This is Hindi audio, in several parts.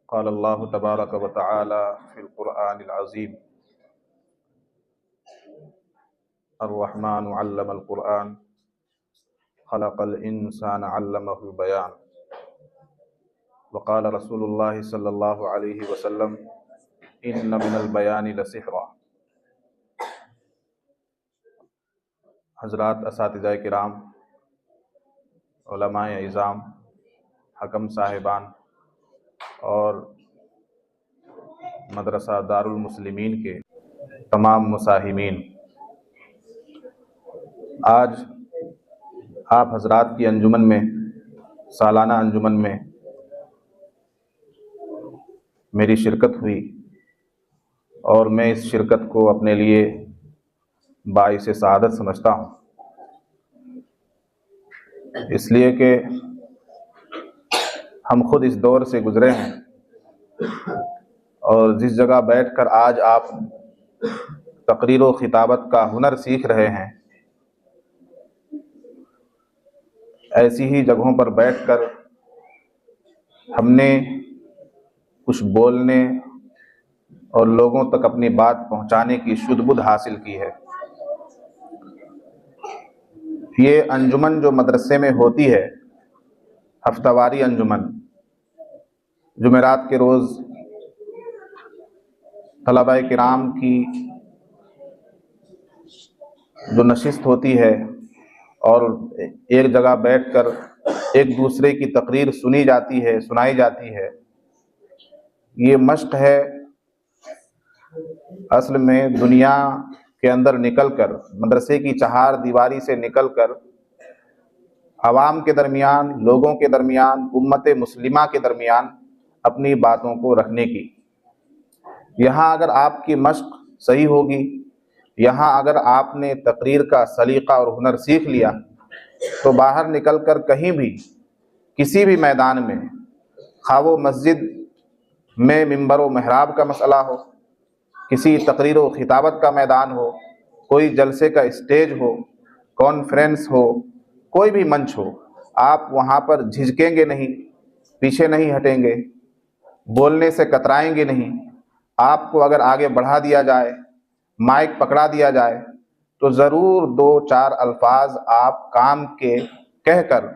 क़ाल अल्लाहु तबारक व तआला फ़िल क़ुरआनिल अज़ीम अर्रहमानु अल्लमल क़ुरआन ख़लक़ल इंसाना अल्लमहुल बयान व क़ाल रसूलुल्लाहि सल्लल्लाहु अलैहि वसल्लम इन्न मिनल बयानि लसिहरा। हज़रात असातिज़ाए किराम, उलमाए इज़ाम, हकम साहिबान और मदरसा दारुल मुस्लिमीन के तमाम मुसाहिमीन, आज आप हज़रात की अंजुमन में, सालाना अंजुमन में मेरी शिरकत हुई और मैं इस शिरकत को अपने लिए बाइस सआदत समझता हूँ, इसलिए कि हम खुद इस दौर से गुज़रे हैं और जिस जगह बैठकर आज आप तकरीर व खिताबत का हुनर सीख रहे हैं, ऐसी ही जगहों पर बैठकर हमने कुछ बोलने और लोगों तक अपनी बात पहुंचाने की शुद्ध-बुद्ध हासिल की है। ये अंजुमन जो मदरसे में होती है, हफ्तावारी अंजुमन, जुमेरात के रोज़ तलबाए किराम की जो नशिस्त होती है और एक जगह बैठकर एक दूसरे की तकरीर सुनी जाती है, सुनाई जाती है, ये मश्क है असल में दुनिया के अंदर निकलकर, मदरसे की चहार दीवारी से निकलकर अवाम के दरमियान, लोगों के दरमियान, उम्मत मुस्लिमा के दरमियान अपनी बातों को रखने की। यहाँ अगर आपकी मश्क सही होगी, यहाँ अगर आपने तकरीर का सलीक़ा और हुनर सीख लिया, तो बाहर निकलकर कहीं भी, किसी भी मैदान में, खा वो मस्जिद में मिंबर व महराब का मसला हो, किसी तकरीर व खिताबत का मैदान हो, कोई जलसे का स्टेज हो, कॉन्फ्रेंस हो, कोई भी मंच हो, आप वहाँ पर झिझकेंगे नहीं, पीछे नहीं हटेंगे, बोलने से कतराएंगे नहीं। आपको अगर आगे बढ़ा दिया जाए, माइक पकड़ा दिया जाए, तो ज़रूर दो चार अल्फाज आप काम के कहकर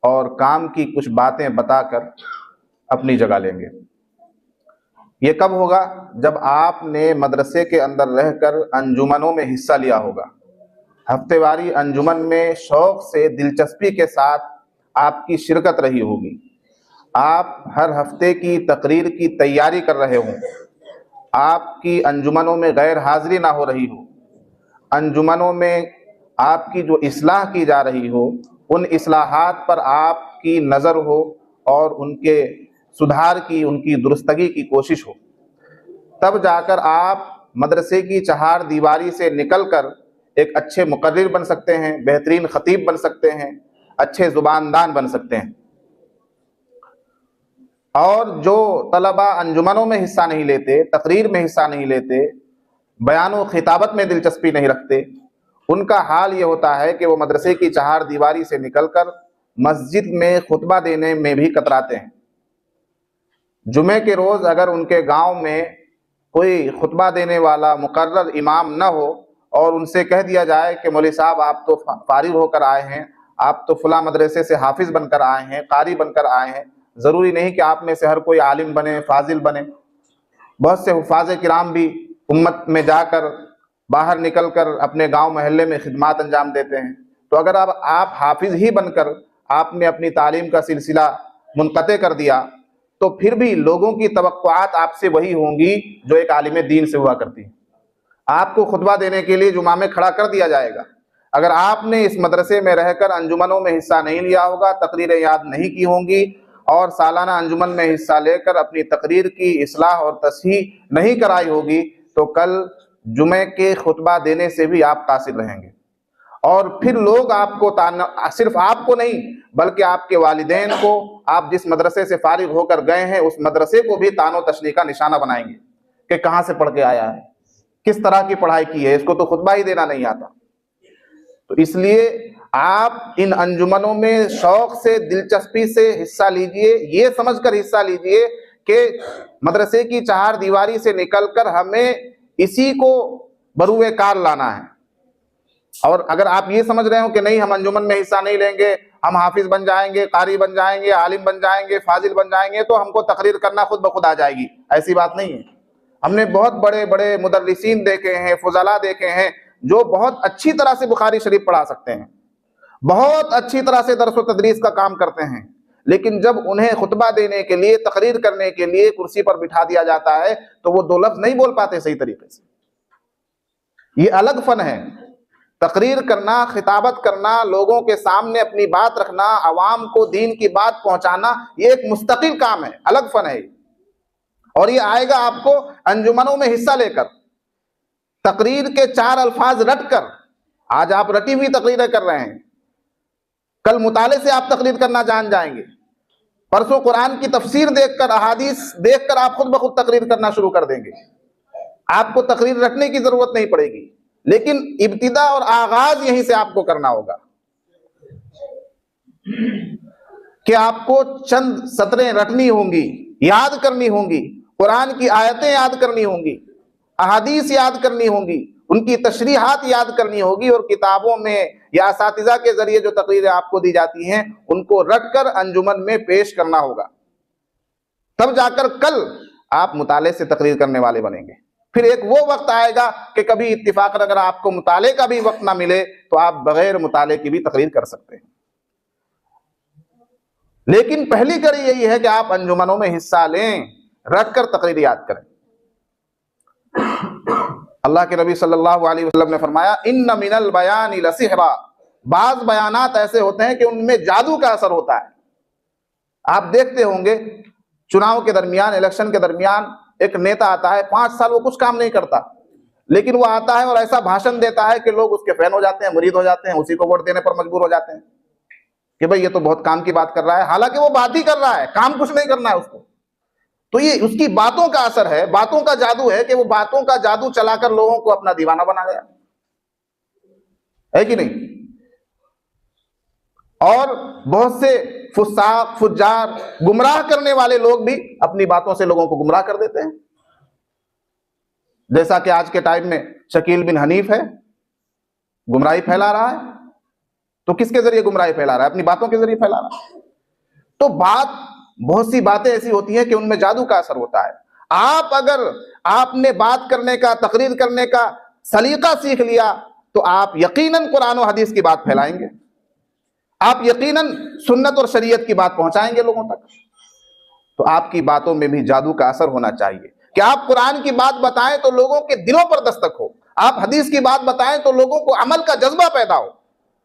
और काम की कुछ बातें बताकर अपनी जगह लेंगे। ये कब होगा? जब आपने मदरसे के अंदर रहकर अंजुमनों में हिस्सा लिया होगा। हफ्तेवारी अंजुमन में शौक़ से, दिलचस्पी के साथ आपकी शिरकत रही होगी। आप हर हफ्ते की तकरीर की तैयारी कर रहे हों, आपकी अंजुमनों में गैर हाज़िरी ना हो रही हो, अंजुमनों में आपकी जो इस्लाह की जा रही हो, उन इस्लाहात पर आपकी नज़र हो और उनके सुधार की, उनकी दुरुस्तगी की कोशिश हो, तब जाकर आप मदरसे की चहार दीवारी से निकलकर एक अच्छे मुक़र्रिर बन सकते हैं, बेहतरीन ख़तीब बन सकते हैं, अच्छे ज़ुबानदान बन सकते हैं। और जो तलबा अंजुमनों में हिस्सा नहीं लेते, तकरीर में हिस्सा नहीं लेते, बयान व खिताबत में दिलचस्पी नहीं रखते, उनका हाल ये होता है कि वो मदरसे की चहार दीवारी से निकलकर मस्जिद में खुतबा देने में भी कतराते हैं। जुमे के रोज़ अगर उनके गांव में कोई खुतबा देने वाला मुकर्रर इमाम न हो और उनसे कह दिया जाए कि मौलवी साहब आप तो फारिग होकर आए हैं, आप तो फला मदरसे से हाफिज़ बनकर आए हैं, कारी बनकर आए हैं, ज़रूरी नहीं कि आप में से हर कोई आलिम बने, फाजिल बने। बहुत से हुफ़ाज़ किराम भी उम्मत में जाकर, बाहर निकलकर अपने गांव महल्ले में खिदमत अंजाम देते हैं। तो अगर अब आप हाफिज़ ही बनकर आपने अपनी तालीम का सिलसिला मुनक़ते कर दिया, तो फिर भी लोगों की तवक्कुआत आपसे वही होंगी जो एक आलिम दीन से हुआ करती है। आपको खुतबा देने के लिए जुमा में खड़ा कर दिया जाएगा। अगर आपने इस मदरसे में रहकर अंजुमनों में हिस्सा नहीं लिया होगा, तकरीरें याद नहीं की होंगी और सालाना अंजुमन में हिस्सा लेकर अपनी तकरीर की इस्लाह और तस्हीह नहीं कराई होगी, तो कल जुमे के खुतबा देने से भी आप कासिर रहेंगे। और फिर लोग आपको सिर्फ आपको नहीं बल्कि आपके वालिदैन को, आप जिस मदरसे से फारिग होकर गए हैं उस मदरसे को भी तानो तशनी का निशाना बनाएंगे कि कहाँ से पढ़ के आया है, किस तरह की पढ़ाई की है, इसको तो खुतबा ही देना नहीं आता। तो इसलिए आप इन अंजुमनों में शौक़ से, दिलचस्पी से हिस्सा लीजिए, ये समझकर हिस्सा लीजिए कि मदरसे की चार दीवारी से निकलकर हमें इसी को बरूए कार लाना है। और अगर आप ये समझ रहे हो कि नहीं हम अंजुमन में हिस्सा नहीं लेंगे, हम हाफिज बन जाएंगे, कारी बन जाएंगे, आलिम बन जाएंगे, फाजिल बन जाएंगे, तो हमको तकरीर करना खुद ब खुद आ जाएगी, ऐसी बात नहीं है। हमने बहुत बड़े बड़े मुदर्रिसीन देखे हैं, फुजला देखे हैं, जो बहुत अच्छी तरह से बुखारी शरीफ पढ़ा सकते हैं, बहुत अच्छी तरह से दर्स व तदरीस का काम करते हैं, लेकिन जब उन्हें खुतबा देने के लिए, तकरीर करने के लिए कुर्सी पर बिठा दिया जाता है तो वो दो लफ्ज नहीं बोल पाते सही तरीके से। ये अलग फन है। तकरीर करना, खिताबत करना, लोगों के सामने अपनी बात रखना, आवाम को दीन की बात पहुंचाना, ये एक मुस्तकिल काम है, अलग फन है। और ये आएगा आपको अंजुमनों में हिस्सा लेकर, तकरीर के चार अल्फाज रटकर। आज आप रटी हुई तकरीरें कर रहे हैं, कल मुताले से आप तकरीर करना जान जाएंगे, परसों कुरान की तफसीर देखकर, अहादीस देखकर आप खुद ब खुद तकरीर करना शुरू कर देंगे। आपको तकरीर रटने की जरूरत नहीं पड़ेगी, लेकिन इब्तिदा और आगाज यहीं से आपको करना होगा कि आपको चंद सतरें रटनी होंगी, याद करनी होंगी, कुरान की आयतें याद करनी होंगी, अहादीस याद करनी होंगी, उनकी तशरीहात याद करनी होगी, और किताबों में या असातिज़ा के जरिए जो तकरीरें आपको दी जाती हैं उनको रटकर अंजुमन में पेश करना होगा। तब जाकर कल आप मुताले से तकरीर करने वाले बनेंगे। फिर एक वो वक्त आएगा कि कभी इत्तिफाकन अगर आपको मुताले का भी वक्त ना मिले तो आप बगैर मुताले की भी तकरीर कर सकते हैं। लेकिन पहली कड़ी यही है कि आप अंजुमनों में हिस्सा लें, रटकर तकरीर याद करें। अल्लाह के नबी सल्लल्लाहु अलैहि वसल्लम ने फरमाया, इन्ना मिनल बयानी लसिहरा, बाज बयानात ऐसे होते हैं कि उनमें जादू का असर होता है। आप देखते होंगे चुनाव के दरमियान, इलेक्शन के दरमियान एक नेता आता है, 5 साल वो कुछ काम नहीं करता, लेकिन वो आता है और ऐसा भाषण देता है कि लोग उसके फैन हो जाते हैं, मुरीद हो जाते हैं, उसी को वोट देने पर मजबूर हो जाते हैं कि भाई ये तो बहुत काम की बात कर रहा है, हालांकि वो बात ही कर रहा है, काम कुछ नहीं करना है उसको। तो ये उसकी बातों का असर है, बातों का जादू है कि वो बातों का जादू चलाकर लोगों को अपना दीवाना बना गया है कि नहीं। और बहुत से फुस्साक, फुज्जार, गुमराह करने वाले लोग भी अपनी बातों से लोगों को गुमराह कर देते हैं। जैसा कि आज के टाइम में शकील बिन हनीफ है, गुमराही फैला रहा है। तो किसके जरिए गुमराही फैला रहा है? अपनी बातों के जरिए फैला रहा है। तो बहुत सी बातें ऐसी होती हैं कि उनमें जादू का असर होता है। आप अगर आपने बात करने का, तकरीर करने का सलीका सीख लिया तो आप यकीनन कुरान और हदीस की बात फैलाएंगे, आप यकीनन सुन्नत और शरीयत की बात पहुंचाएंगे लोगों तक। तो आपकी बातों में भी जादू का असर होना चाहिए कि आप कुरान की बात बताएं तो लोगों के दिलों पर दस्तक हो, आप हदीस की बात बताएं तो लोगों को अमल का जज्बा पैदा हो।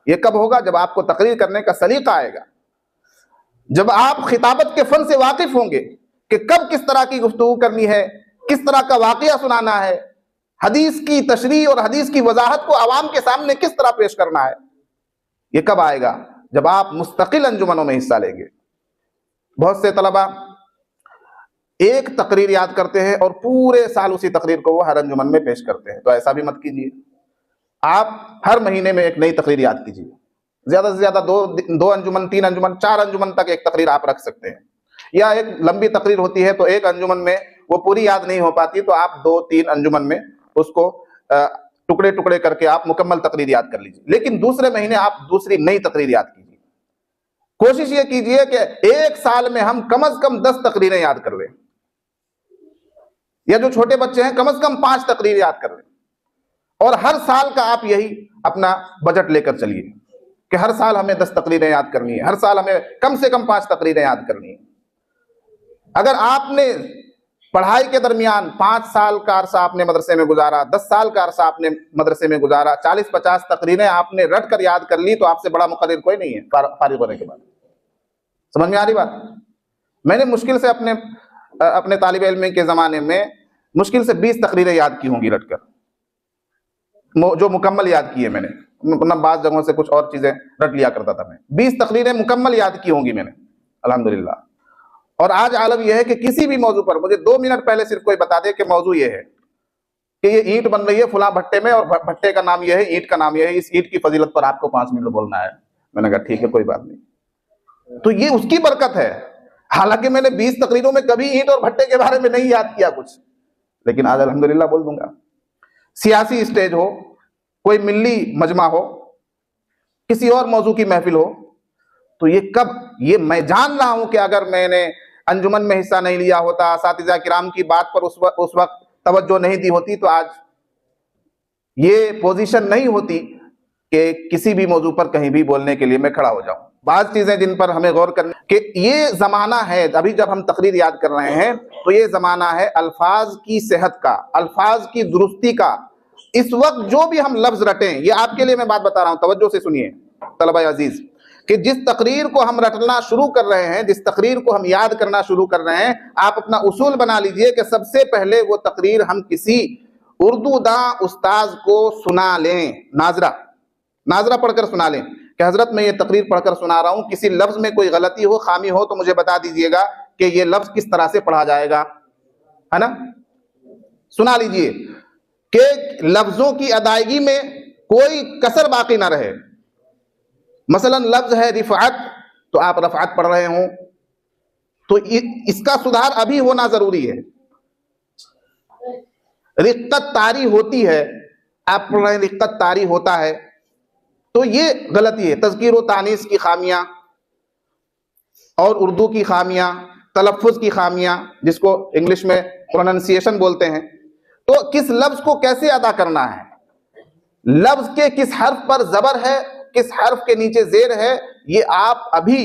यह कब होगा? जब आपको तकरीर करने का सलीका आएगा, जब आप खिताबत के फन से वाकिफ होंगे कि कब किस तरह की गुफ्तगू करनी है, किस तरह का वाकया सुनाना है, हदीस की तशरीह और हदीस की वजाहत को आवाम के सामने किस तरह पेश करना है। यह कब आएगा? जब आप मुस्तकिल अंजुमनों में हिस्सा लेंगे। बहुत से तलबा एक तकरीर याद करते हैं और पूरे साल उसी तकरीर को वो हर अंजुमन में पेश करते हैं। तो ऐसा भी मत कीजिए। आप हर महीने में एक नई तकरीर याद कीजिए। ज्यादा से ज्यादा दो अंजुमन, 3 अंजुमन, 4 अंजुमन तक एक तकरीर आप रख सकते हैं। या एक लंबी तकरीर होती है तो एक अंजुमन में वो पूरी याद नहीं हो पाती, तो आप 2-3 अंजुमन में उसको टुकड़े टुकड़े करके आप मुकम्मल तकरीर याद कर लीजिए। लेकिन दूसरे महीने आप दूसरी नई तकरीर याद कीजिए। कोशिश ये कीजिए कि एक साल में हम कम से कम 10 तकरीरें याद कर लें, या जो छोटे बच्चे हैं कम से कम 5 तकरीर याद कर लें। और हर साल का आप यही अपना बजट लेकर चलिए कि हर साल हमें 10 तकरीरें याद करनी है, हर साल हमें कम से कम 5 तकरीरें याद करनी है। अगर आपने पढ़ाई के दरमियान 5 साल का अरसा आपने मदरसे में गुजारा, 10 साल का अरसा आपने मदरसे में गुजारा, 40-50 तकरीरें आपने रट कर याद कर ली, तो आपसे बड़ा मुक़र्रिर कोई नहीं है फारिग होने के बाद। समझ में आ रही बात? मैंने मुश्किल से अपने तालिब इल्म के ज़माने में मुश्किल से 20 तकरीरें याद की होंगी रट कर, जो मुकम्मल याद की है मैंने। मतलब बाज़ जगहों से कुछ और चीज़ें रट लिया करता था मैं। 20 तकरीरें मुकम्मल याद की होंगी मैंने, अल्हम्दुलिल्लाह। और आज आलम यह है कि किसी भी मौजू पर मुझे 2 मिनट पहले सिर्फ कोई बता दे कि मौजू ये है कि ये ईंट बन रही है फुला भट्टे में और भट्टे का नाम यह है, ईंट का नाम यह है, इस ईंट की फजीलत पर आपको 5 मिनट बोलना है। मैंने कहा ठीक है, कोई बात नहीं। तो ये उसकी बरकत है। हालांकि मैंने 20 तकरीरों में कभी ईंट और भट्टे के बारे में नहीं याद किया कुछ, लेकिन आज अल्हम्दुलिल्लाह बोल दूंगा। सियासी स्टेज हो, कोई मिल्ली मजमा हो, किसी और मौजू की महफिल हो, तो ये मैं जान रहा हूं कि अगर मैंने अंजुमन में हिस्सा नहीं लिया होता, असातिज़ा किराम की बात पर उस वक्त तवज्जो नहीं दी होती, तो आज ये पोजीशन नहीं होती कि किसी भी मौजू पर कहीं भी बोलने के लिए मैं खड़ा हो जाऊं। बात चीजें जिन पर हमें गौर करना कि ये जमाना है, अभी जब हम तकरीर याद कर रहे हैं तो ये जमाना है अल्फाज की सेहत का, अल्फाज की दुरुस्ती का। इस वक्त जो भी हम लफ्ज रटें, ये आपके लिए मैं बात बता रहा हूं, तवज्जो से सुनिए तलबा अजीज, कि जिस तकरीर को हम रटना शुरू कर रहे हैं, जिस तकरीर को हम याद करना शुरू कर रहे हैं, आप अपना उसूल बना लीजिए कि सबसे पहले वो तकरीर हम किसी उर्दू दां उस्ताज को सुना लें, नाजरा पढ़कर सुना लें कि हजरत मैं ये तकरीर पढ़कर सुना रहा हूं, किसी लफ्ज में कोई गलती हो, खामी हो तो मुझे बता दीजिएगा कि ये लफ्ज किस तरह से पढ़ा जाएगा, है ना। सुना लीजिए कि लफ्जों की अदायगी में कोई कसर बाकी ना रहे। मसलन लफ्ज है रिफात, तो आप रफात पढ़ रहे हो तो इसका सुधार अभी होना जरूरी है। रिक्कत तारी होती है, आप पढ़ रहे हैं रिक्कत तारी होता है, तो ये गलती है। तज़कीर व तानीस की खामियां और उर्दू की खामियां, तलफ़्फ़ुज़ की खामियां, जिसको इंग्लिश में प्रोनंसिएशन बोलते हैं, तो किस लफ्ज को कैसे अदा करना है, लफ्ज के किस हर्फ पर जबर है, किस हर्फ के नीचे जेर है, ये आप अभी,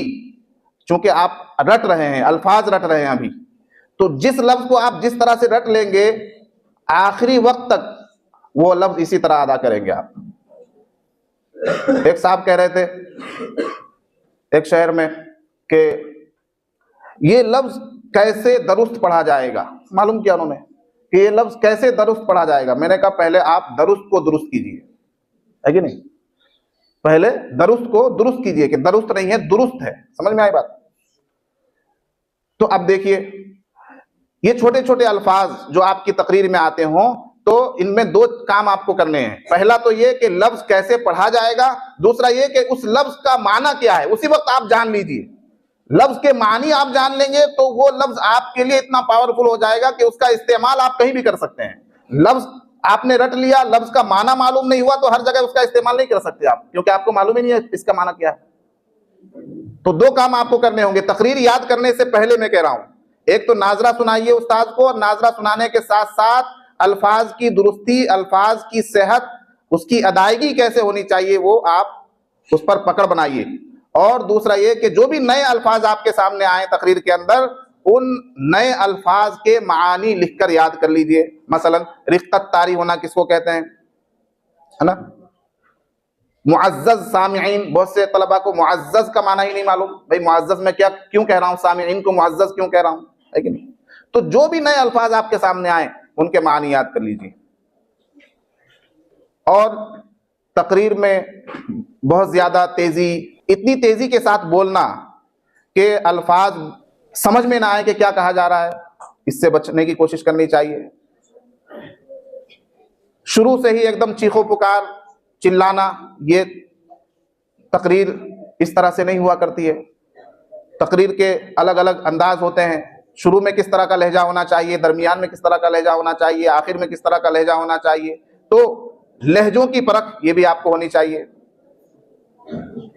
चूंकि आप रट रहे हैं, अल्फाज रट रहे हैं अभी, तो जिस लफ्ज को आप जिस तरह से रट लेंगे, आखिरी वक्त तक वो लफ्ज इसी तरह अदा करेंगे आप। एक साहब कह रहे थे एक शहर में कि ये लफ्ज कैसे दुरुस्त पढ़ा जाएगा, मालूम किया उन्होंने कि ये लफ्ज कैसे दुरुस्त पढ़ा जाएगा। मैंने कहा पहले आप दुरुस्त को दुरुस्त कीजिए, है कि नहीं, पहले दुरुस्त को दुरुस्त कीजिए कि दुरुस्त नहीं है दुरुस्त है। समझ में आई बात। तो अब देखिए ये छोटे छोटे अल्फाज जो आपकी तकरीर में आते हों, तो इनमें दो काम आपको करने हैं। पहला तो ये कि लफ्ज कैसे पढ़ा जाएगा, दूसरा ये कि उस लफ्ज का माना क्या है, उसी वक्त आप जान लीजिए। लफ्ज के मानी आप जान लेंगे तो वो लफ्ज आपके लिए इतना पावरफुल हो जाएगा कि उसका इस्तेमाल आप कहीं भी कर सकते हैं। लफ्ज आपने रट लिया, लफ्ज का माना मालूम नहीं हुआ, तो हर जगह उसका इस्तेमाल नहीं कर सकते आप, क्योंकि आपको मालूम ही नहीं है इसका माना क्या है। तो दो काम आपको करने होंगे तकरीर याद करने से पहले। मैं कह रहा हूं, एक तो नाजरा सुनाइए उस्ताद को, और नाजरा सुनाने के साथ साथ अल्फाज की दुरुस्ती, अल्फाज की सेहत, उसकी अदायगी कैसे होनी चाहिए, वो आप उस पर पकड़ बनाइए। और दूसरा ये कि जो भी नए अल्फाज आपके सामने आए तकरीर के अंदर, उन नए अल्फाज के मानी लिखकर याद कर लीजिए। मसलन रिक्कत तारी होना किसको कहते हैं, है ना। मुअज़्ज़ज़ सामिईन, बहुत से तलबा को मुअज़्ज़ज़ का माना ही नहीं मालूम, भाई मुअज़्ज़ज़ में क्या क्यों कह रहा हूं, सामिईन को मुअज़्ज़ज़ क्यों कह रहा हूं, है कि नहीं। तो जो भी नए अल्फाज आपके सामने आए उनके मानी याद कर लीजिए। और तकरीर में बहुत ज्यादा तेजी, इतनी तेजी के साथ बोलना कि अल्फाज समझ में ना आए कि क्या कहा जा रहा है, इससे बचने की कोशिश करनी चाहिए। शुरू से ही एकदम चीखो पुकार चिल्लाना, ये तकरीर इस तरह से नहीं हुआ करती है। तकरीर के अलग अलग अंदाज होते हैं। शुरू में किस तरह का लहजा होना चाहिए, दरमियान में किस तरह का लहजा होना चाहिए, आखिर में किस तरह का लहजा होना चाहिए। तो लहजों की परख ये भी आपको होनी चाहिए।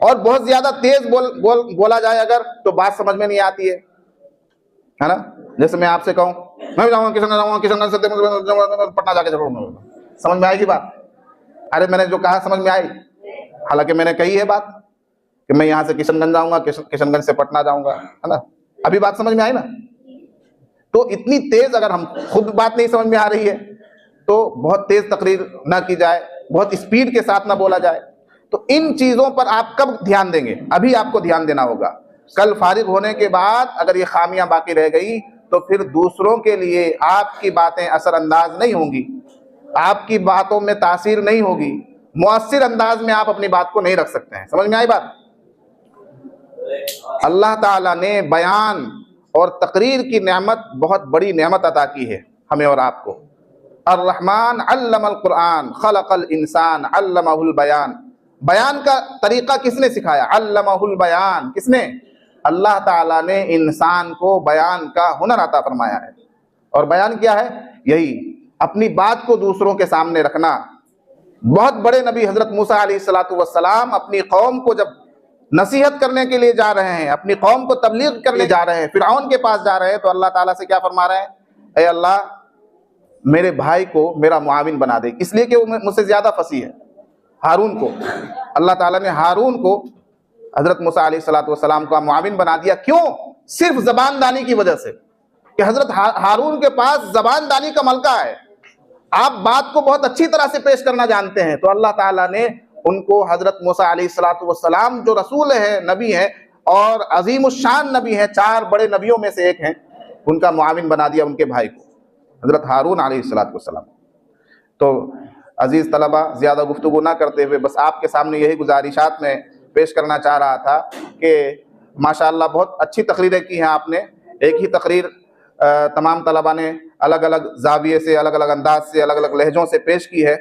और बहुत ज्यादा तेज बोला जाए अगर, तो बात समझ में नहीं आती है ना। जैसे मैं आपसे कहूं, मैं जाऊंगा किशनगंज से पटना जाके जरूर, समझ में आएगी बात। अरे मैंने जो कहा समझ में आई, हालांकि मैंने कही है बात कि मैं यहां से किशनगंज जाऊंगा, किशनगंज से पटना जाऊंगा, है ना। अभी बात समझ में आई ना। तो इतनी तेज अगर हम खुद बात नहीं समझ में आ रही है तो बहुत तेज तकरीर ना की जाए, बहुत स्पीड के साथ ना बोला जाए। तो इन चीजों पर आप कब ध्यान देंगे, अभी आपको ध्यान देना होगा। कल फारिग होने के बाद अगर ये खामियां बाकी रह गई तो फिर दूसरों के लिए आपकी बातें असरअंदाज नहीं होंगी, आपकी बातों में तासीर नहीं होगी, मुअस्सिर अंदाज में आप अपनी बात को नहीं रख सकते हैं। समझ में आई बात। अल्लाह ताला ने बयान और तकरीर की नेमत, बहुत बड़ी नेमत अता की है हमें और आपको। अर्रहमान अल्लमल कुरान खलकल इंसान अल्लमहुल बयान। बयान का तरीका किसने सिखाया, अल्लमहुल बयान, किसने, अल्लाह ताला ने इंसान को बयान का हुनर अता फरमाया है। और बयान क्या है? यही अपनी बात को दूसरों के सामने रखना। बहुत बड़े नबी हजरत मूसा अलैहिस्सलातु वस्सलाम अपनी कौम को जब नसीहत करने के लिए जा रहे हैं, अपनी कौम को तबलीग करने जा रहे हैं, फिरऔन के पास जा रहे हैं, तो अल्लाह ताला से क्या फरमा रहे हैं? ऐ अल्लाह, मेरे भाई को मेरा मुआविन बना दे, इसलिए कि वो मुझसे ज्यादा फसीह है। हारून को अल्लाह ताला ने हारून को हजरत मूसा अलैहिस्सलातु वस्सलाम का मुआविन बना दिया। क्यों? सिर्फ ज़बानदानी की वजह से, कि हजरत हारून के पास ज़बानदानी का मलका है, आप बात को बहुत अच्छी तरह से पेश करना जानते हैं। तो अल्लाह ताला ने उनको हजरत मूसा अलैहिस्सलातु वस्सलाम जो रसूल है, नबी है और अजीमुश्शान नबी है, 4 बड़े नबियों में से एक हैं, उनका मुआविन बना दिया उनके भाई को, हजरत हारून अलैहिस्सलातु वस्सलाम। तो अजीज़ तलबा, ज़्यादा गुफ्तगू ना करते हुए बस आपके सामने यही गुजारिशात में पेश करना चाह रहा था कि माशाअल्लाह बहुत अच्छी तकरीरें की हैं आपने। एक ही तकरीर तमाम तलबा ने अलग अलग जाविये से, अलग अलग अंदाज से, अलग अलग लहजों से पेश की है।